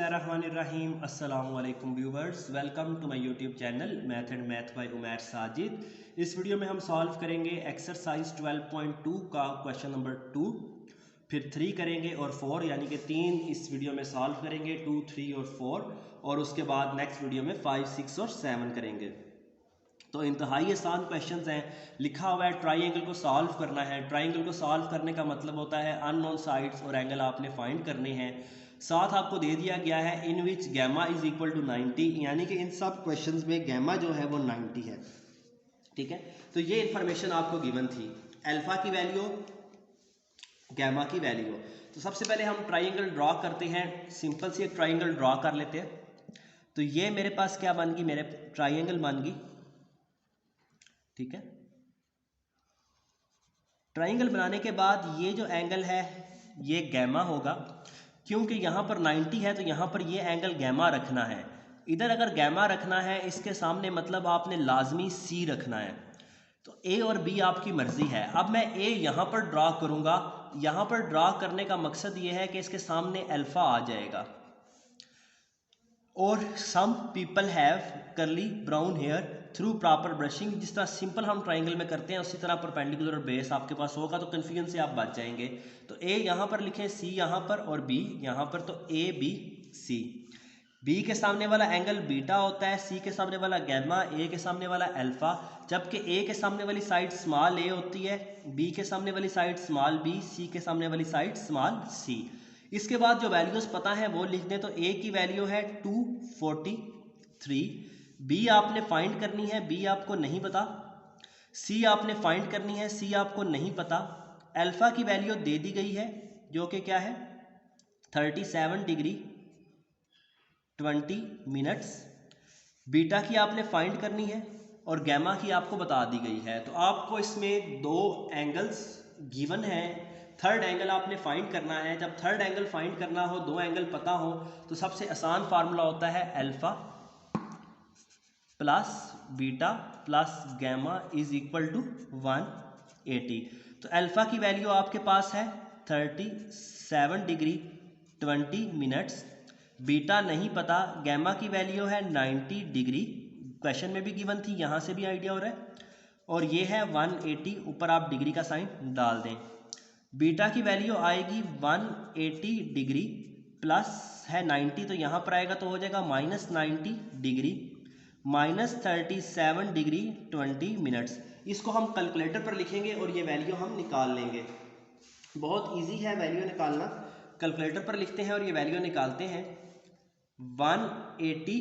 बिस्मिल्लाहिर्रहमानिर्रहीम। अस्सलाम वालेकुम viewers, welcome to my YouTube channel math and math by Umair Sajid. इस वीडियो में हम सॉल्व करेंगे एक्सरसाइज 12.2 का क्वेश्चन नंबर 2, फिर 3 करेंगे और 4, यानी कि 3 इस वीडियो में सॉल्व करेंगे, 2, 3 और 4, और उसके बाद नेक्स्ट वीडियो में 5, 6 और 7 करेंगे। तो इंतहाई आसान क्वेश्चंस हैं। लिखा हुआ है ट्राइंगल को सॉल्व करना है। ट्राइंगल को सॉल्व करने का मतलब होता है अननोन साइड्स और एंगल आपने फाइंड करने हैं। साथ आपको दे दिया गया है इन विच गैमा इज इक्वल टू 90, यानी कि इन सब क्वेश्चंस में गैमा जो है वो 90 है। ठीक है, तो ये इंफॉर्मेशन आपको गिवन थी, अल्फा की वैल्यू, गैमा की वैल्यू। तो सबसे पहले हम ट्राइंगल ड्रॉ करते हैं। सिंपल सी एक ट्राइंगल ड्रॉ कर लेते हैं। तो ये मेरे पास क्या बन गई, मेरे ट्राइंगल बन गई। ठीक है, ट्राइंगल बनाने के बाद ये जो एंगल है ये गैमा होगा, क्योंकि यहाँ पर 90 है तो यहाँ पर ये एंगल गैमा रखना है। इधर अगर गैमा रखना है इसके सामने, मतलब आपने लाजमी सी रखना है। तो ए और बी आपकी मर्जी है। अब मैं ए यहाँ पर ड्रा करूँगा। यहाँ पर ड्रा करने का मकसद ये है कि इसके सामने अल्फा आ जाएगा। और some people have curly brown hair through proper brushing. जिस तरह सिंपल हम ट्राइंगल में करते हैं उसी तरह परपेंडिकुलर बेस आपके पास होगा, तो कन्फ्यूजन से आप बच जाएंगे। तो ए यहाँ पर लिखें, सी यहाँ पर और बी यहाँ पर। तो ए बी सी। बी के सामने वाला एंगल बीटा होता है, सी के सामने वाला गैमा, ए के सामने वाला अल्फा। जबकि ए के सामने वाली साइड स्मॉल ए होती है, बी के सामने वाली साइड स्मॉल बी, सी के सामने वाली साइड स्मॉल सी। इसके बाद जो वैल्यूज़ पता है वो लिख दें। तो ए की वैल्यू है 243, बी आपने फाइंड करनी है, बी आपको नहीं पता। सी आपने फाइंड करनी है, सी आपको नहीं पता। अल्फा की वैल्यू दे दी गई है जो कि क्या है 37 डिग्री 20 मिनट्स। बीटा की आपने फाइंड करनी है और गैमा की आपको बता दी गई है। तो आपको इसमें दो एंगल्स गिवन है, थर्ड एंगल आपने फाइंड करना है। जब थर्ड एंगल फाइंड करना हो, दो एंगल पता हो, तो सबसे आसान फार्मूला होता है alpha plus beta plus gamma is equal to 180। तो अल्फा की वैल्यू आपके पास है 37 डिग्री 20 मिनट्स। बीटा नहीं पता, गैमा की वैल्यू है 90 डिग्री, क्वेश्चन में भी गिवन थी, यहाँ से भी आइडिया हो रहा है। और ये है 180, ऊपर आप डिग्री का साइन डाल दें। बीटा की वैल्यू आएगी 180 डिग्री प्लस है 90, तो यहाँ पर आएगा तो हो जाएगा -90 डिग्री -37 डिग्री 20 मिनट्स। इसको हम कैलकुलेटर पर लिखेंगे और ये वैल्यू हम निकाल लेंगे। बहुत इजी है वैल्यू निकालना। कैलकुलेटर पर लिखते हैं और ये वैल्यू निकालते हैं। 180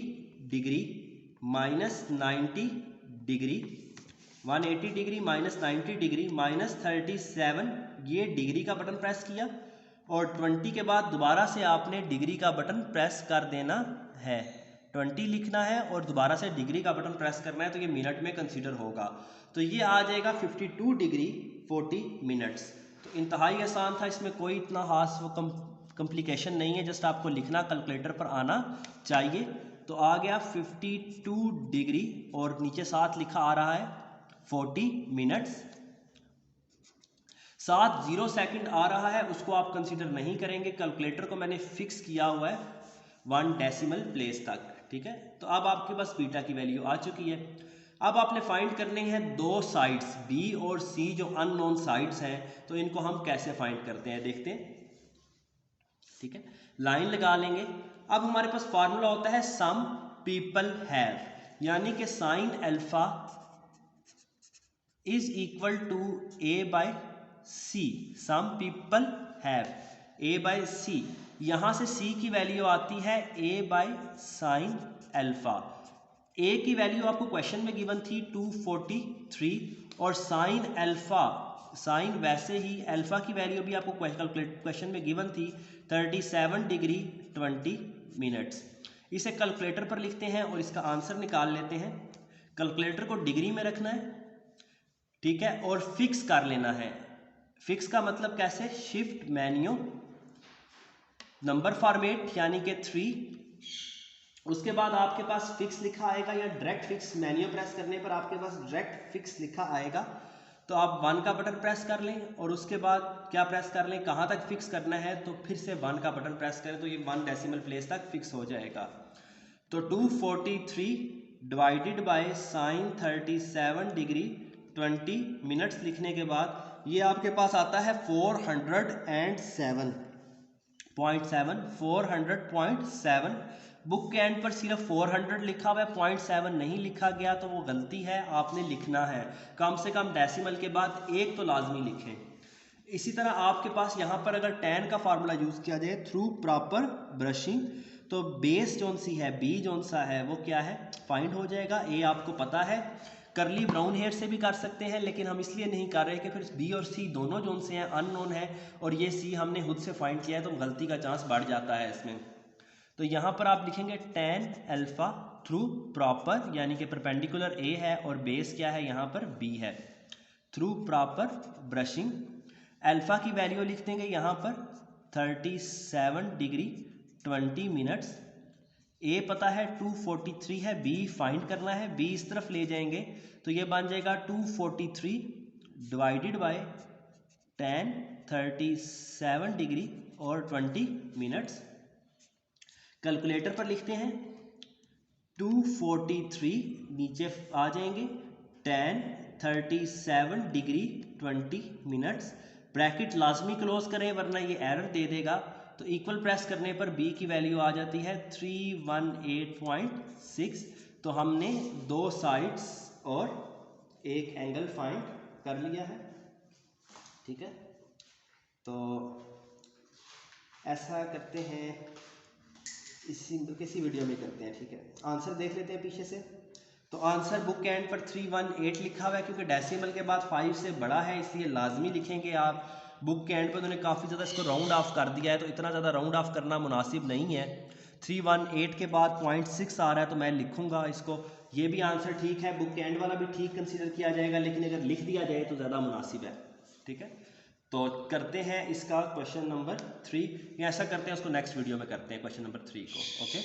डिग्री -90 डिग्री, 180 डिग्री -90 डिग्री -37, ये डिग्री का बटन प्रेस किया और 20 के बाद दोबारा से आपने डिग्री का बटन प्रेस कर देना है। 20 लिखना है और दोबारा से डिग्री का बटन प्रेस करना है, तो ये मिनट में कंसीडर होगा। तो ये आ जाएगा 52 डिग्री 40 मिनट्स। तो इंतहाई आसान था, इसमें कोई इतना खास वो कॉम्प्लिकेशन नहीं है, जस्ट आपको लिखना कैलकुलेटर पर आना चाहिए। तो आ गया 52 डिग्री और नीचे साथ लिखा आ रहा है 40 मिनट्स। साथ 0 सेकंड आ रहा है, उसको आप कंसीडर नहीं करेंगे। कैलकुलेटर को मैंने फिक्स किया हुआ है 1 डेसिमल प्लेस तक। ठीक है, तो अब आपके पास बीटा की वैल्यू आ चुकी है। अब आपने फाइंड करने हैं दो साइड्स बी और सी, जो अननोन साइड्स हैं। तो इनको हम कैसे फाइंड करते हैं देखते हैं। ठीक है, लाइन लगा लेंगे। अब हमारे पास फार्मूला होता है सम पीपल हैव, यानी कि sine alpha is equal to a by c. Some people have a by c, यहाँ से सी की वैल्यू आती है a by sine alpha. A की वैल्यू आपको क्वेश्चन में गिवन थी 243 और साइन अल्फा, साइन वैसे ही अल्फा की वैल्यू भी आपको क्वेश्चन में गिवन थी 37 डिग्री 20 मिनट्स। इसे कैलकुलेटर पर लिखते हैं और इसका आंसर निकाल लेते हैं। कैलकुलेटर को डिग्री में रखना है, ठीक है, और फिक्स कर लेना है। फिक्स का मतलब कैसे, शिफ्ट मेन्यू नंबर फॉर्मेट यानी कि 3। उसके बाद आपके पास फिक्स लिखा आएगा या डायरेक्ट फिक्स, मेन्यू प्रेस करने पर आपके पास डायरेक्ट फिक्स लिखा आएगा। तो आप 1 का बटन प्रेस कर लें और उसके बाद क्या प्रेस कर लें, कहाँ तक फिक्स करना है, तो फिर से 1 का बटन प्रेस करें तो ये 1 डेसिमल प्लेस तक फिक्स हो जाएगा। तो 243 divided by sine 37 degree 20 minutes लिखने के बाद ये आपके पास आता है 400.7 बुक के एंड पर सिर्फ 400 लिखा हुआ है, 0.7 नहीं लिखा गया तो वो गलती है, आपने लिखना है कम से कम डेसिमल के बाद एक तो लाजमी लिखें। इसी तरह आपके पास यहाँ पर अगर tan का फार्मूला यूज़ किया जाए थ्रू प्रॉपर ब्रशिंग, तो बेस जोन सी है, बी जोन सा है, वो क्या है फाइंड हो जाएगा। ए आपको पता है, करली ब्राउन हेयर से भी कर सकते हैं, लेकिन हम इसलिए नहीं कर रहे कि फिर बी और सी दोनों जोन से हैं, अननोन है, और ये सी हमने खुद से फाइंड किया है तो गलती का चांस बढ़ जाता है इसमें। तो यहाँ पर आप लिखेंगे tan अल्फा थ्रू प्रॉपर, यानी कि परपेंडिकुलर ए है और बेस क्या है यहाँ पर बी है, थ्रू प्रॉपर ब्रशिंग। अल्फा की वैल्यू लिख देंगे यहाँ पर 37 डिग्री 20 मिनट्स। ए पता है 243 है, बी फाइंड करना है, बी इस तरफ ले जाएंगे तो ये बन जाएगा 243 डिवाइडेड बाय tan 37 डिग्री और 20 मिनट्स। कैलकुलेटर पर लिखते हैं 243 नीचे आ जाएंगे, tan 37 डिग्री 20 मिनट्स, ब्रैकेट लाजमी क्लोज करें वरना ये एरर दे देगा। तो इक्वल प्रेस करने पर b की वैल्यू आ जाती है 318.6। तो हमने दो साइड्स और एक एंगल फाइंड कर लिया है, ठीक है। तो ऐसा करते हैं, किसी वीडियो में करते हैं, ठीक है। आंसर देख लेते हैं पीछे से। तो आंसर बुक के एंड पर 318 लिखा हुआ है, क्योंकि डेसिमल के बाद 5 से बड़ा है इसलिए लाजमी लिखेंगे आप। बुक के एंड पर उन्होंने काफ़ी ज़्यादा इसको राउंड ऑफ कर दिया है, तो इतना ज़्यादा राउंड ऑफ करना मुनासिब नहीं है। 318 के बाद 0.6 आ रहा है तो मैं लिखूंगा इसको, ये भी आंसर ठीक है, बुक के एंड वाला भी ठीक कंसीडर किया जाएगा, लेकिन अगर लिख दिया जाए तो ज़्यादा मुनासिब है, ठीक है। तो करते हैं इसका क्वेश्चन नंबर 3, या ऐसा करते हैं उसको नेक्स्ट वीडियो में करते हैं क्वेश्चन नंबर 3 को, ओके।